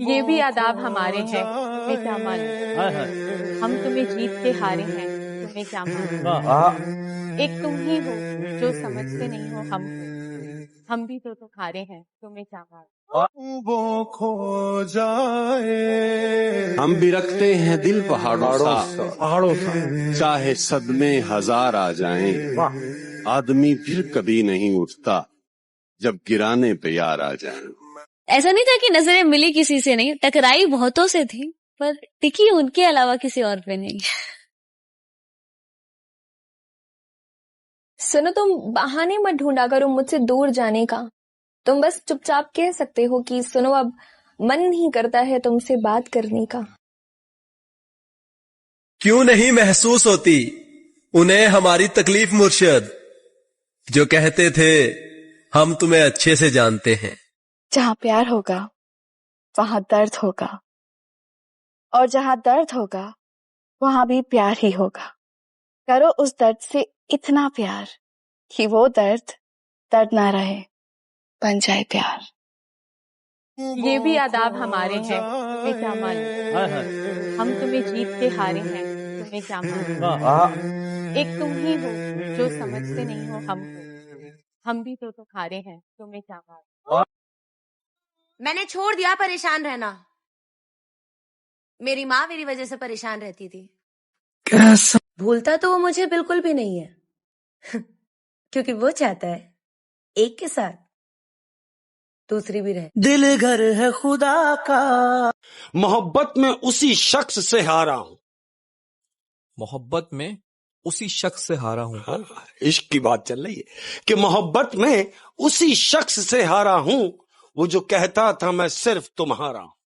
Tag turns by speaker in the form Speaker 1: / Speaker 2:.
Speaker 1: یہ بھی آداب ہمارے ہیں، تمہیں کیا معلوم؟ ہم تمہیں جیت کے ہارے ہیں، تمہیں کیا معلوم؟ ایک تم ہی ہو جو سمجھتے نہیں ہو ہم بھی تو ہارے ہیں، تمہیں کیا معلوم؟
Speaker 2: وہ کھو جائے
Speaker 3: ہم بھی رکھتے ہیں دل پہاڑوں سا، چاہے صدمے ہزار آ جائیں، آدمی پھر کبھی نہیں اٹھتا جب گرانے پہ یار آ جائیں۔
Speaker 4: ایسا نہیں تھا کہ نظریں ملی کسی سے نہیں، ٹکرائی بہتوں سے تھی، پر ٹکی ان کے علاوہ کسی اور پہ نہیں۔
Speaker 5: سنو، تم بہانے مت ڈھونڈا کرو مجھ سے دور جانے کا، تم بس چپ چاپ کہہ سکتے ہو کہ سنو اب من نہیں کرتا ہے تم سے بات کرنے کا۔
Speaker 6: کیوں نہیں محسوس ہوتی انہیں ہماری تکلیف مرشد، جو کہتے تھے ہم تمہیں اچھے سے جانتے ہیں۔
Speaker 7: جہاں پیار ہوگا وہاں درد ہوگا، اور جہاں درد ہوگا وہاں بھی پیار ہی ہوگا۔ کرو اس درد سے اتنا پیار کہ وہ درد نہ رہے، بن جائے پیار۔
Speaker 1: یہ بھی آداب ہمارے ہیں، تمہیں کیا معلوم؟ ہم تمہیں جیت کے ہارے ہیں، تمہیں کیا معلوم؟ ایک تم ہی ہو جو سمجھتے نہیں ہو ہم بھی تو ہارے ہیں، تمہیں کیا معلوم؟
Speaker 8: میں نے چھوڑ دیا پریشان رہنا، میری ماں میری وجہ سے پریشان رہتی تھی۔
Speaker 6: کیسا؟
Speaker 8: بھولتا تو وہ مجھے بالکل بھی نہیں ہے کیونکہ وہ چاہتا ہے ایک کے ساتھ دوسری بھی رہے۔
Speaker 9: دل گھر ہے خدا کا،
Speaker 3: محبت میں اسی شخص سے ہارا ہوں۔
Speaker 10: محبت میں اسی شخص سے ہارا ہوں۔
Speaker 3: ہاں، عشق کی بات چل رہی ہے کہ محبت میں اسی شخص سے ہارا ہوں، وہ جو کہتا تھا میں صرف تمہارا ہوں۔